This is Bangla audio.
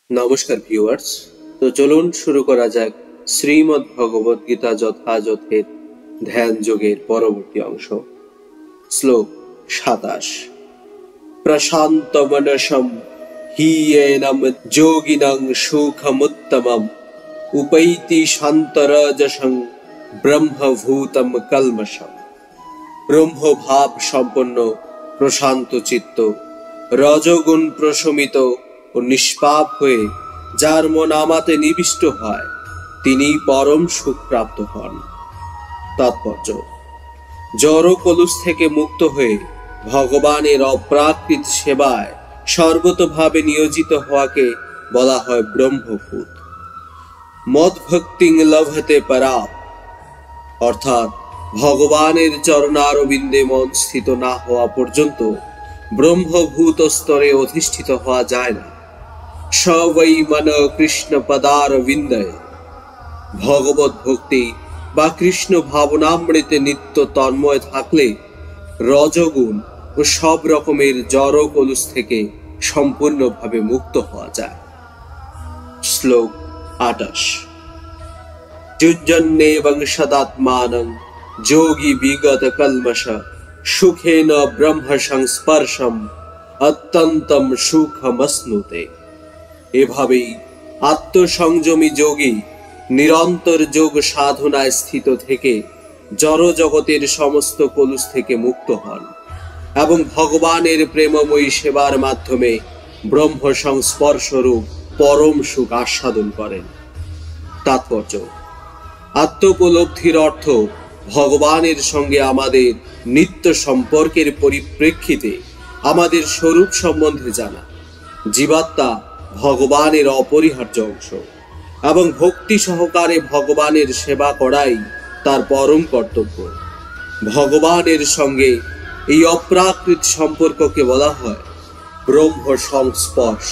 নমস্কার ভিউয়ার্স। তো চলুন শুরু করা যাক শ্রীমদ্ ভগবদ গীতা যথাযথের ধ্যান যোগের পরবর্তী অংশ। শ্লোক 27। প্রশান্ত মনসম হিয়েনম যোগিনং সুখমুত্তমম উপৈতি শান্তরজসং ব্রহ্মভূতম কলমশম। ব্রহ্মভাব সম্পন্ন প্রশান্ত চিত্ত, রজগুণ প্রশমিত ও নিষ্পাপ হয়ে যার মন আমাতে নিবিষ্ট হয়, তিনি পরম সুখ প্রাপ্ত হন। তাৎপর্য: জড় কলুষ থেকে মুক্ত হয়ে ভগবানের অপ্রাকৃত সেবায় সর্বতোভাবে নিয়োজিত হওয়াকে বলা হয় ব্রহ্মভূত। মদ্ভক্তিং লভতে পরাপ, অর্থাৎ ভগবানের চরণারবিন্দে মন স্থিত না হওয়া পর্যন্ত ব্রহ্মভূত স্তরে অধিষ্ঠিত হওয়া যায় না। স বৈ মন কৃষ্ণ পদারবিন্দয়ে। ভগবত ভক্তি বা কৃষ্ণ ভাবনামৃতে নিত্য তন্ময় থাকলে রজগুণ ও সব রকমের জড় কলুষ থেকে সম্পূর্ণভাবে মুক্ত হওয়া যায়। শ্লোক 28। যুঞ্জন্নেবং সদাত্মানং যোগী বিগত কলমশ সুখেন ব্রহ্ম সংস্পর্শম অত্যন্তম সুখমশ্নুতে। এভাবেই আত্মসংযমী যোগী নিরন্তর যোগ সাধনায় স্থিত থেকে জড় জগতের সমস্ত কলুষ থেকে মুক্ত হন এবং ভগবানের প্রেমময়ী সেবার মাধ্যমে ব্রহ্ম সংস্পর্শরূপ পরম সুখ আস্বাদন করেন। তাৎপর্য: আত্মোপলব্ধির অর্থ ভগবানের সঙ্গে আমাদের নিত্য সম্পর্কের পরিপ্রেক্ষিতে আমাদের স্বরূপ সম্বন্ধে জানা। জীবাত্মা ভগবানের অপরিহার্য অংশ এবং ভক্তি সহকারে ভগবানের সেবা করাই তার পরম কর্তব্য। ভগবানের সঙ্গে এই অপ্রাকৃত সম্পর্ককে বলা হয় ব্রহ্ম সংস্পর্শ।